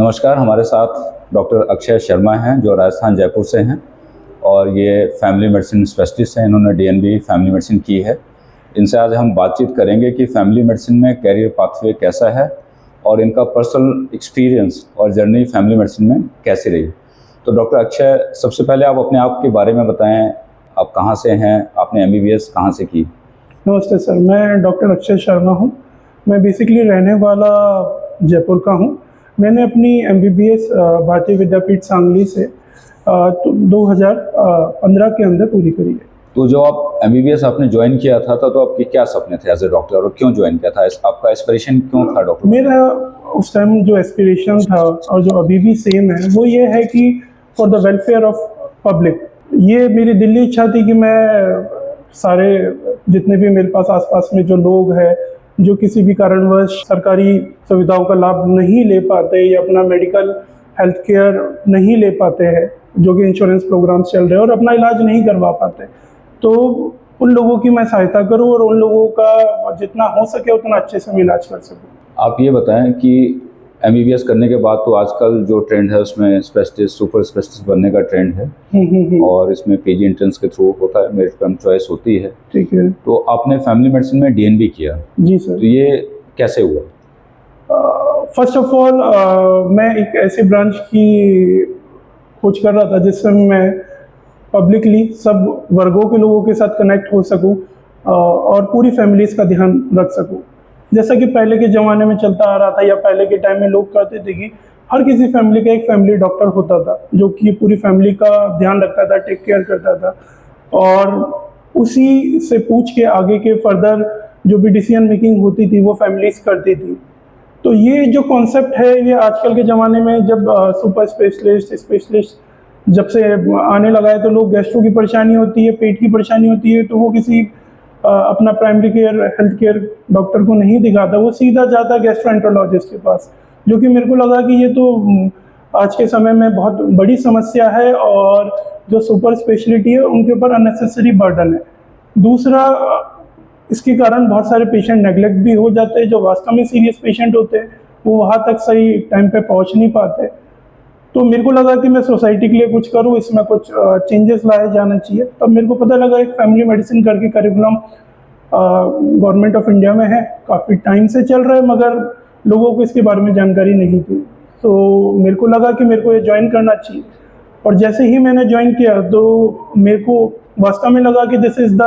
नमस्कार, हमारे साथ डॉक्टर अक्षय शर्मा हैं जो राजस्थान जयपुर से हैं और ये फैमिली मेडिसिन स्पेशलिस्ट हैं। इन्होंने डीएनबी फैमिली मेडिसिन की है। इनसे आज हम बातचीत करेंगे कि फैमिली मेडिसिन में कैरियर पाथवे कैसा है और इनका पर्सनल एक्सपीरियंस और जर्नी फैमिली मेडिसिन में कैसी रही। तो डॉक्टर अक्षय, सबसे पहले आप अपने आप के बारे में बताएं, आप कहाँ से हैं, आपने MBBS कहाँ से की? नमस्ते सर, मैं डॉक्टर अक्षय शर्मा हूँ। मैं बेसिकली रहने वाला जयपुर का हूँ। मैंने अपनी MBBS भारतीय विद्यापीठ सांगली से 2015 के अंदर पूरी करी है। तो जो आप MBBS आपने ज्वाइन किया था तो आपके क्या सपने थे एज ए डॉक्टर और क्यों ज्वाइन किया था? आपका एस्पिरेशन क्यों था डॉक्टर? मेरा उस टाइम जो एस्पिरेशन था और जो अभी भी सेम है वो ये है कि for the welfare of public. ये मेरी दिली इच्छा थी कि मैं सारे जितने भी मेरे पास आसपास में जो लोग हैं जो किसी भी कारणवश सरकारी सुविधाओं का लाभ नहीं ले पाते या अपना मेडिकल हेल्थ केयर नहीं ले पाते हैं, जो कि इंश्योरेंस प्रोग्राम्स चल रहे हैं और अपना इलाज नहीं करवा पाते, तो उन लोगों की मैं सहायता करूं और उन लोगों का जितना हो सके उतना अच्छे से मैं इलाज कर सकूं। आप ये बताएं कि MBBS करने के बाद तो आजकल जो ट्रेंड है उसमें स्पेशलिस्ट सुपर स्पेशलिस्ट बनने का ट्रेंड है और इसमें PG एंट्रेंस के थ्रू होता है, मेरिट कम चॉइस होती है। ठीक है। तो आपने फैमिली मेडिसिन में DNB किया? जी सर। तो ये कैसे हुआ? फर्स्ट ऑफ ऑल मैं एक ऐसी ब्रांच की खोज कर रहा था जिसमें मैं पब्लिकली सब वर्गों के लोगों के साथ कनेक्ट हो सकूं और पूरी फैमिलीज का ध्यान रख सकूं। जैसा कि पहले के ज़माने में चलता आ रहा था या पहले के टाइम में लोग कहते थे कि हर किसी फैमिली का एक फैमिली डॉक्टर होता था जो कि पूरी फैमिली का ध्यान रखता था, टेक केयर करता था और उसी से पूछ के आगे के फर्दर जो भी डिसीजन मेकिंग होती थी वो फैमिलीज करती थी। तो ये जो कॉन्सेप्ट है ये आजकल के ज़माने में जब सुपर स्पेशलिस्ट जब से आने लगा है तो लोग गैस्ट्रो की परेशानी होती है, पेट की परेशानी होती है तो वो किसी अपना primary care health care doctor को नहीं दिखाता, वो सीधा जाता गैस्ट्रोएंटरोलॉजिस्ट के पास, जो कि मेरे को लगा कि ये तो आज के समय में बहुत बड़ी समस्या है और जो सुपर स्पेशलिटी है उनके ऊपर अननेसेसरी बर्डन है। दूसरा, इसके कारण बहुत सारे पेशेंट नेगलेक्ट भी हो जाते हैं, जो वास्तव में सीरियस पेशेंट होते हैं वो वहाँ तक सही टाइम पे पहुँच नहीं पाते। तो मेरे को लगा कि मैं सोसाइटी के लिए कुछ करूं, इसमें कुछ चेंजेस लाए जाना चाहिए। तब मेरे को पता लगा एक फैमिली मेडिसिन करके करिकुलम गवर्नमेंट ऑफ इंडिया में है, काफ़ी टाइम से चल रहा है मगर लोगों को इसके बारे में जानकारी नहीं थी। तो मेरे को लगा कि मेरे को ये ज्वाइन करना चाहिए और जैसे ही मैंने ज्वाइन किया तो मेरे को वास्तव में लगा कि this is the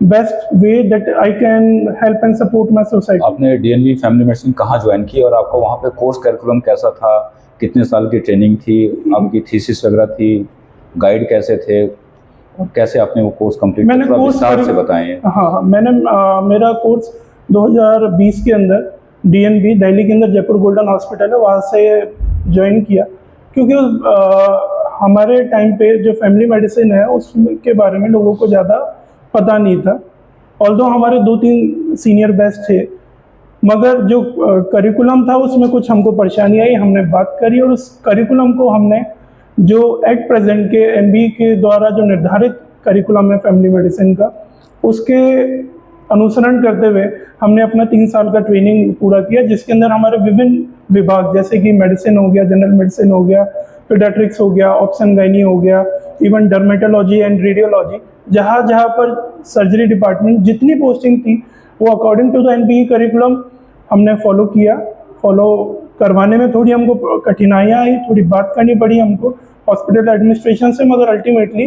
best way that I can help and support my society. आपने DNB फैमिली मेडिसिन कहाँ ज्वाइन की और आपका वहाँ पे कोर्स करिकुलम कैसा था? कितने साल की ट्रेनिंग थी? आपकी थीसिस वगैरह थी? गाइड कैसे थे और कैसे आपने वो कोर्स कंप्लीट किया? थोड़ा विस्तार से बताएं। हाँ, मैंने मेरा कोर्स 2020 के अंदर DNB दिल्ली के अंदर जयपुर गोल्डन हॉस्पिटल है वहाँ से ज्वाइन किया, क्योंकि हमारे टाइम पे जो फैमिली मेडिसिन है उसके बारे में लोगों को ज़्यादा पता नहीं था। ऑल्दो हमारे 2-3 सीनियर बेस्ट थे मगर जो करिकुलम था उसमें कुछ हमको परेशानी आई, हमने बात करी और उस करिकुलम को हमने जो एट प्रेजेंट के MBE के द्वारा जो निर्धारित करिकुलम है फैमिली मेडिसिन का उसके अनुसरण करते हुए हमने अपना 3 साल का ट्रेनिंग पूरा किया, जिसके अंदर हमारे विभिन्न विभाग जैसे कि मेडिसिन हो गया, जनरल मेडिसिन हो गया, पीडियाट्रिक्स हो गया, ऑप्शन गायनी हो गया, इवन डर्मेटोलॉजी एंड रेडियोलॉजी, जहाँ जहाँ पर सर्जरी डिपार्टमेंट जितनी पोस्टिंग थी वो according to the MBE curriculum हमने फॉलो किया। फॉलो करवाने में थोड़ी हमको कठिनाइयाँ आई, थोड़ी बात करनी पड़ी हमको हॉस्पिटल एडमिनिस्ट्रेशन से, मगर अल्टीमेटली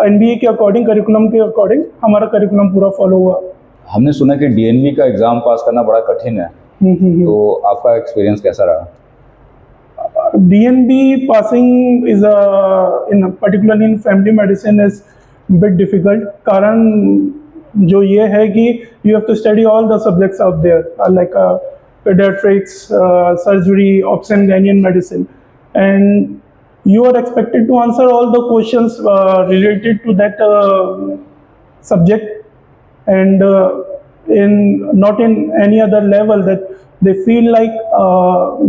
MBE के अकॉर्डिंग करिकुलम के अकॉर्डिंग हमारा करिकुलम पूरा फॉलो हुआ। हमने सुना कि DNB का एग्ज़ाम पास करना बड़ा कठिन है, तो आपका एक्सपीरियंस कैसा रहा? DNB passing is particularly in family medicine is bit difficult, कारण जो ये है कि you have to study all the subjects out there like pediatrics, surgery, obs and gynae medicine, and you are expected to answer all the questions related to that subject, and not in any other level that they feel like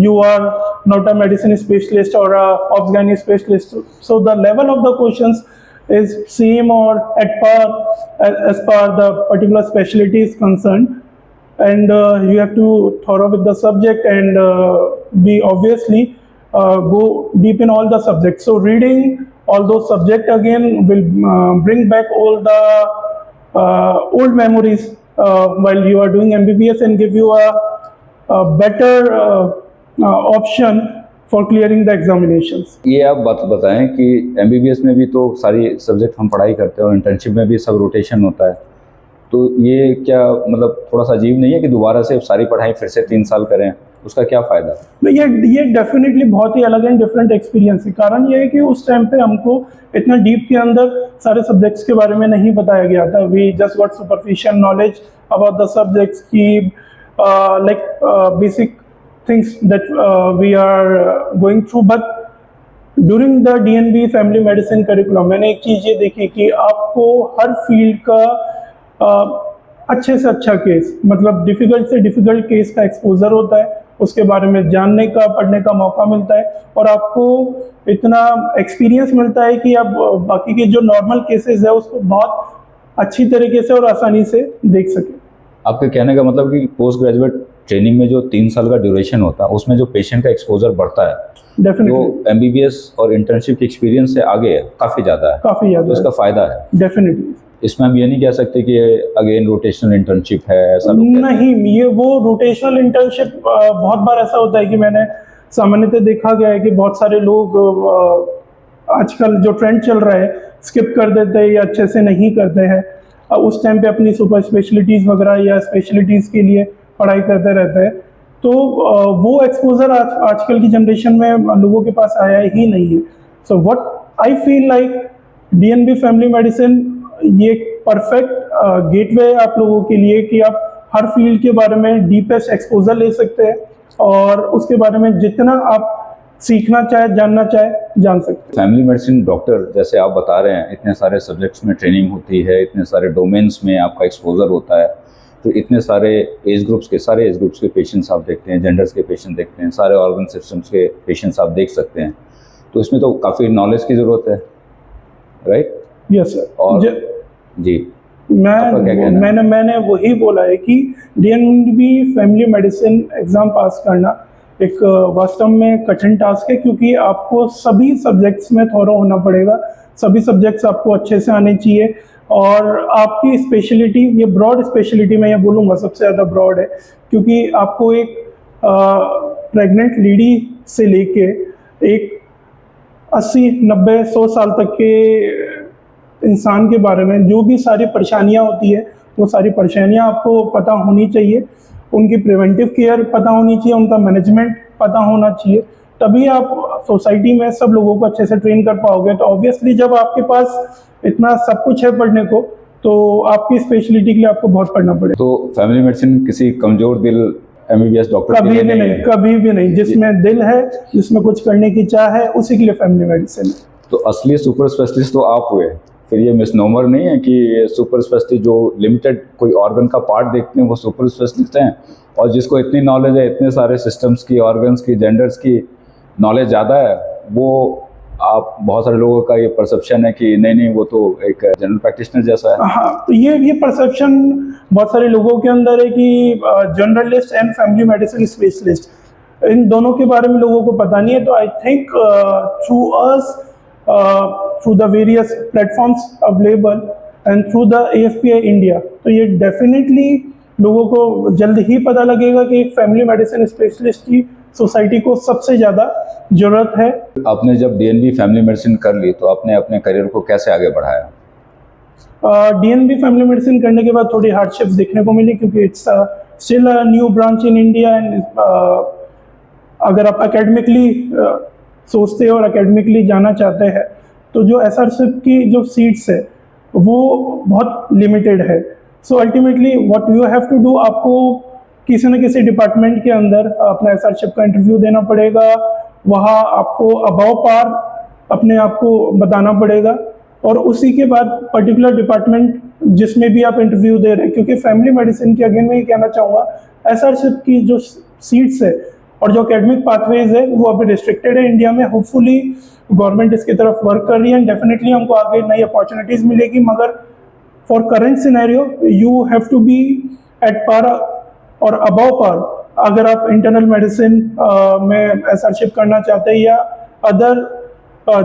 you are not a medicine specialist or a obs gynae specialist. So the level of the questions is same or at par as per the particular specialty is concerned, and you have to thorough with the subject and we obviously go deep in all the subjects. So reading all those subjects again will bring back all the old memories while you are doing MBBS and give you a better option for clearing the examinations. ये आप बात बताएं कि MBBS में भी तो सारी subject हम पढ़ाई करते हैं और इंटर्नशिप में भी सब रोटेशन होता है, तो ये क्या मतलब थोड़ा सा अजीब नहीं है कि दोबारा से सारी पढ़ाई फिर से 3 साल करें? उसका क्या फ़ायदा? तो ये डेफिनेटली बहुत ही अलग एंड डिफरेंट एक्सपीरियंस है। कारण ये है कि उस टाइम पे हमको इतना डीप के अंदर सारे सब्जेक्ट्स के बारे में नहीं बताया गया था। We just got superficial knowledge about the subjects की like basic things that we are going through. But during the DNB family medicine curriculum मैंने एक चीज़ ये देखी कि आपको हर फील्ड का अच्छे से अच्छा केस, मतलब डिफ़िकल्ट से डिफ़िकल्ट केस का एक्सपोजर होता है, उसके बारे में जानने का, पढ़ने का मौका मिलता है और आपको इतना एक्सपीरियंस मिलता है कि आप बाकी के जो नॉर्मल केसेस है उसको बहुत अच्छी तरीके से और आसानी से देख सकें। आपके कहने का मतलब कि पोस्ट ग्रेजुएट ट्रेनिंग में जो 3 साल का ड्यूरेशन होता है उसमें जो पेशेंट का एक्सपोजर बढ़ता है, डेफिनेटली जो एमबीबीएस और इंटर्नशिप के एक्सपीरियंस से आगे है, काफ़ी ज़्यादा है, काफ़ी ज़्यादा, तो इसका फ़ायदा है डेफिनेटली। इसमें हम ये नहीं कह सकते कि अगेन रोटेशनल इंटर्नशिप है, ऐसा नहीं, ये वो रोटेशनल इंटर्नशिप बहुत बार ऐसा होता है कि मैंने सामान्यतः देखा गया है कि बहुत सारे लोग आजकल जो ट्रेंड चल रहा है स्किप कर देते हैं या अच्छे से नहीं करते हैं, उस टाइम पे अपनी सुपर स्पेशलिटीज़ वगैरह या स्पेशलिटीज़ के लिए पढ़ाई करते रहते हैं, तो वो एक्सपोजर आजकल की जनरेशन में लोगों के पास आया ही नहीं है। So what I feel like DNB family medicine ये परफेक्ट गेटवे है आप लोगों के लिए कि आप हर फील्ड के बारे में डीपेस्ट एक्सपोजर ले सकते हैं और उसके बारे में जितना आप सीखना चाहे, जानना चाहे, जान सकते हैं। फैमिली मेडिसिन डॉक्टर जैसे आप बता रहे हैं, इतने सारे सब्जेक्ट्स में ट्रेनिंग होती है, इतने सारे डोमेन्स में आपका एक्सपोजर होता है, तो इतने सारे एज ग्रुप्स के पेशेंट्स आप देखते हैं, जेंडर्स के पेशेंट देखते हैं, सारे ऑर्गन सिस्टम्स के पेशेंट्स आप देख सकते हैं, तो इसमें तो काफ़ी नॉलेज की ज़रूरत है, राइट? Yes sir. और जी मैंने वही बोला है कि DNB family medicine exam pass करना एक वास्तव में कठिन टास्क है, क्योंकि आपको सभी सब्जेक्ट्स में थोड़ा होना पड़ेगा, सभी सब्जेक्ट्स आपको अच्छे से आने चाहिए और आपकी स्पेशलिटी, ये ब्रॉड स्पेशलिटी मैं ये बोलूँगा सबसे ज़्यादा ब्रॉड है, क्योंकि आपको एक प्रेग्नेंट लेडी से लेके एक 80, 90, 100 साल तक के इंसान के बारे में जो भी सारी परेशानियां होती है वो सारी परेशानियां आपको पता होनी चाहिए, उनकी प्रिवेंटिव केयर पता होनी चाहिए, उनका मैनेजमेंट पता होना चाहिए, तभी आप सोसाइटी में सब लोगों को अच्छे से ट्रेन कर पाओगे। तो ऑब्वियसली जब आपके पास इतना सब कुछ है पढ़ने को, तो आपकी स्पेशलिटी के लिए आपको बहुत पढ़ना पड़ेगा। तो फैमिली मेडिसिन किसी कमज़ोर दिल MBBS डॉक्टर कभी भी नहीं, कभी भी नहीं। जिसमें दिल है, जिसमें कुछ करने की चाह है, उसी के लिए फैमिली मेडिसिन है। तो असली सुपर स्पेशलिस्ट तो आप हुए, फिर ये मिसनोमर नहीं है कि सुपर स्पेशलिस्ट जो लिमिटेड कोई ऑर्गन का पार्ट देखते हैं वो सुपर स्पेशलिस्ट हैं, और जिसको इतनी नॉलेज है, इतने सारे सिस्टम्स की, ऑर्गन्स की, जेंडर्स की नॉलेज ज़्यादा है, वो आप बहुत सारे लोगों का ये परसेप्शन है कि नहीं वो तो एक जनरल प्रैक्टिशनर जैसा है। हाँ, तो ये परसेप्शन बहुत सारे लोगों के अंदर है कि generalist and family medicine specialist, इन दोनों के बारे में लोगों को पता नहीं है। तो I think through us, through the various platforms available and through the AFPI India, तो ये डेफिनेटली लोगों को जल्द ही पता लगेगा कि एक फैमिली मेडिसिन स्पेशलिस्ट की सोसाइटी को सबसे ज़्यादा ज़रूरत है। आपने जब DNB फैमिली मेडिसिन कर ली तो आपने अपने करियर को कैसे आगे बढ़ाया? DNB फैमिली मेडिसिन करने के बाद थोड़ी हार्डशिप्स देखने को मिली, क्योंकि it's still a new branch in India and अगर आप एकेडमिकली सोचते हो और एकेडमिकली जाना चाहते हैं तो जो SRCP की जो सीट्स है वो बहुत लिमिटेड है। So ultimately what you have to do, आपको किसी न किसी डिपार्टमेंट के अंदर अपना SRCP का इंटरव्यू देना पड़ेगा, वहाँ आपको अबव पार अपने आप को बताना पड़ेगा और उसी के बाद पर्टिकुलर डिपार्टमेंट जिसमें भी आप इंटरव्यू दे रहे हैं, क्योंकि फैमिली मेडिसिन की अगेन मैं ये कहना चाहूँगा SRCP की जो सीट्स है और जो एकेडमिक पाथवेज है वो अभी रिस्ट्रिक्टेड है इंडिया में। होपफुली गवर्नमेंट इसकी तरफ वर्क कर रही है एंड डेफिनेटली हमको आगे नई अपॉर्चुनिटीज़ मिलेगी, मगर for current scenario you have to be at par और अबव पार अगर आप इंटरनल मेडिसिन में एसआरशिप करना चाहते हैं या अदर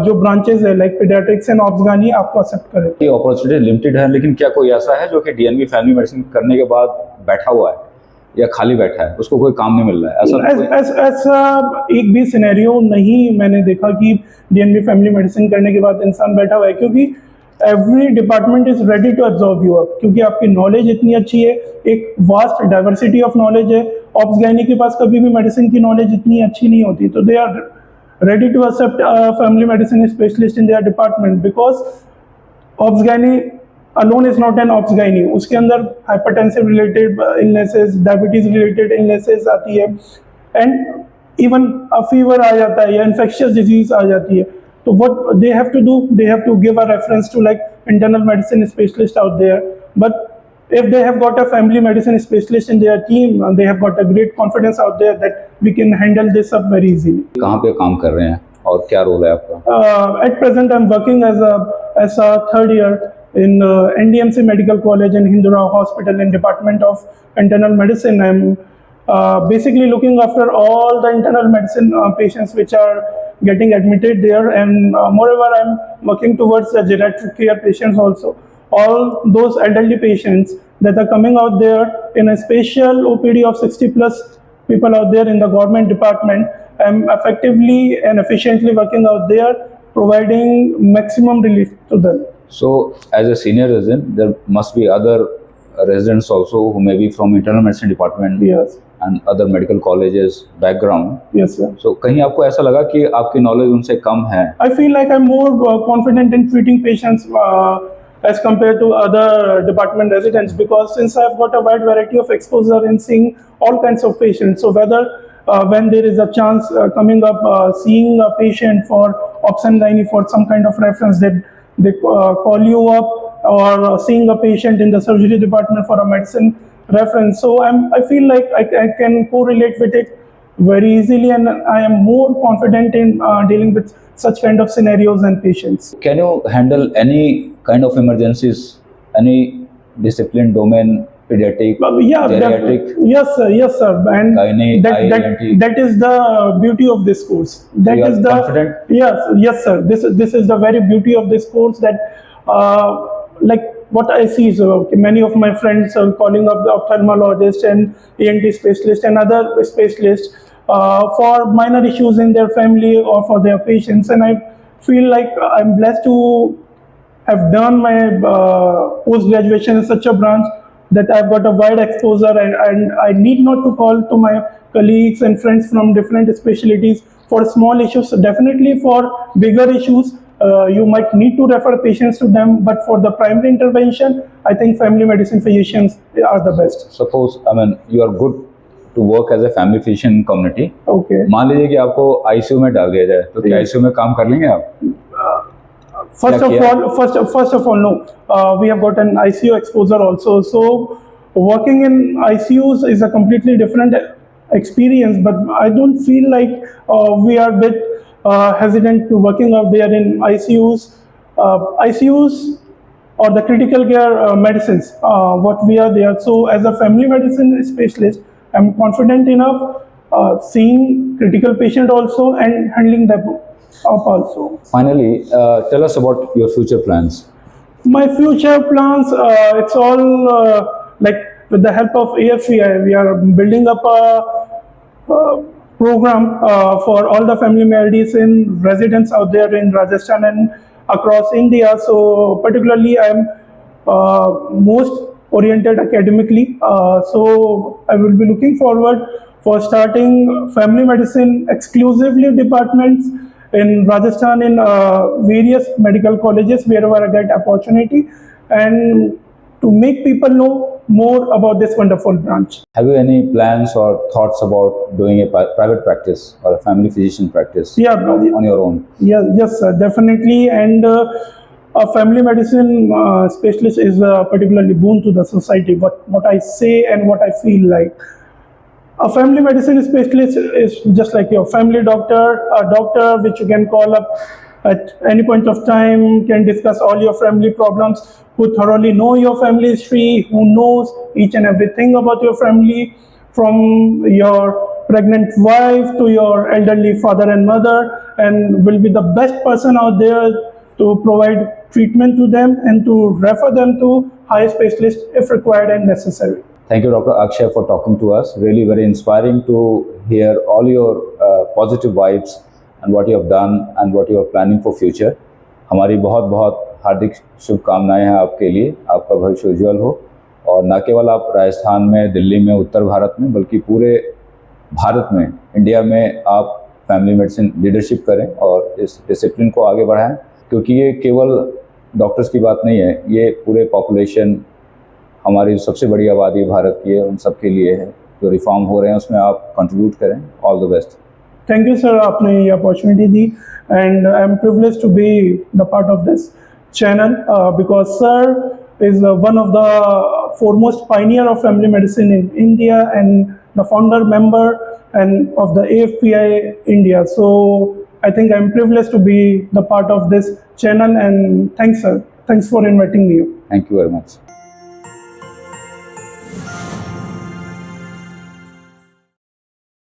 जो ब्रांचेस है लाइक पीडियाट्रिक्स एंड ऑब्सगानी आपको एक्सेप्ट करें। ये अपॉर्चुनिटी लिमिटेड है, लेकिन क्या कोई ऐसा है जो कि डीएनबी फैमिली मेडिसिन करने के बाद बैठा हुआ है या खाली बैठा है, उसको कोई काम नहीं मिल रहा है? ऐसा एक भी सिनेरियो नहीं मैंने देखा कि डीएनबी फैमिली मेडिसिन करने के बाद इंसान बैठा हुआ है, क्योंकि every department is ready to absorb you up, क्योंकि आपकी नॉलेज इतनी अच्छी है, एक वास्ट डाइवर्सिटी ऑफ नॉलेज है। ऑब्सगाइनी के पास कभी भी मेडिसिन की नॉलेज इतनी अच्छी नहीं होती, तो they are ready to accept a family medicine specialist in their department because obsgyny alone is not an obsgyny, उसके अंदर hypertensive related illnesses, diabetes related illnesses आती है, and even a fever आ जाता है या infectious disease आ जाती है। तो what they have to do, they have to give a reference to like internal medicine specialist out there, but if they have got a family medicine specialist in their team, they have got a great confidence out there that we can handle this up very easily. कहाँ पे काम कर रहे हैं और क्या role है आपका? At present, I'm working as a third year in NDMC Medical College in Hindura Hospital in Department of Internal Medicine. I'm basically looking after all the internal medicine patients which are getting admitted there, and moreover, I'm working towards the geriatric care patients also. All those elderly patients that are coming out there in a special OPD of 60 plus people out there in the government department, I'm effectively and efficiently working out there, providing maximum relief to them. So, as a senior resident, there must be other residents also who may be from internal medicine department. Yes. And other medical colleges background. Yes, sir. So, कहीं आपको ऐसा लगा कि आपकी knowledge उनसे कम है? I feel like I'm more confident in treating patients as compared to other department residents, because since I've got a wide variety of exposure in seeing all kinds of patients, so whether when there is a chance coming up seeing a patient for obs-gynae for some kind of reference, that they call you up, or seeing a patient in the surgery department for a medicine reference, so I feel like I can correlate with it very easily, and I am more confident in dealing with such kind of scenarios and patients. Can you handle any kind of emergencies, any discipline domain, pediatric, Yeah, geriatric? yes, sir, and Gynae, that is the beauty of this course. That you are is the confident? Yes, sir. This is the very beauty of this course, that like what I see is many of my friends are calling up the ophthalmologist and ENT specialist and other specialists for minor issues in their family or for their patients, and I feel like I'm blessed to have done my post graduation in such a branch that I've got a wide exposure, and I need not to call to my colleagues and friends from different specialties for small issues. So definitely for bigger issues, you might need to refer patients to them, but for the primary intervention, I think family medicine physicians are the best. Suppose, I mean, you are good to work as a family physician in community. Okay. मान लीजिए कि आपको ICU में डाल दिया जाए, तो क्या आईसीयू में काम कर लेंगे आप? First of all, no. We have got an ICU exposure also. So working in ICUs is a completely different experience. But I don't feel like we are a bit hesitant to working out there in ICUs. ICUs or the critical care medicines, what we are there. So as a family medicine specialist, I'm confident enough seeing critical patient also and handling them up also. Finally, tell us about your future plans. My future plans, it's all like with the help of AFCI, we are building up a program for all the family medicine residents out there in Rajasthan and across India. So particularly I'm most oriented academically. So I will be looking forward for starting family medicine exclusively departments in Rajasthan in various medical colleges wherever I get opportunity, and to make people know more about this wonderful branch. Have you any plans or thoughts about doing a private practice or a family physician practice? Yeah, on your own? Yes, sir, definitely. And a family medicine specialist is particularly boon to the society. What I say and what I feel like. A family medicine specialist is just like your family doctor, a doctor which you can call up at any point of time, can discuss all your family problems, who thoroughly know your family history, who knows each and everything about your family, from your pregnant wife to your elderly father and mother, and will be the best person out there to provide treatment to them and to refer them to high specialists if required and necessary. Thank you, Dr. Akshay, for talking to us. Really very inspiring to hear all your positive vibes and what you have done and what you are planning for future. हमारी बहुत बहुत हार्दिक शुभकामनाएं हैं आपके लिए, आपका भविष्य उज्जवल हो, और न केवल आप राजस्थान में, दिल्ली में, उत्तर भारत में, बल्कि पूरे भारत में, इंडिया में आप फैमिली मेडिसिन लीडरशिप करें और इस डिसिप्लिन को आगे बढ़ाएं, क्योंकि ये केवल डॉक्टर्स की बात नहीं है, ये पूरे पॉपुलेशन, हमारी सबसे बड़ी आबादी भारत की है, उन सब के लिए है। जो रिफॉर्म हो रहे हैं उसमें आप कंट्रीब्यूट करें। All the best. Thank you sir, आपने ये अपॉर्चुनिटी दी, and I am privilege to be the part of this channel because sir is one of the foremost pioneer of family medicine in India and the founder member and of the AFPI India. So I think I'm privileged to be the part of this channel, and thanks sir. Thanks for inviting me. Thank you very much.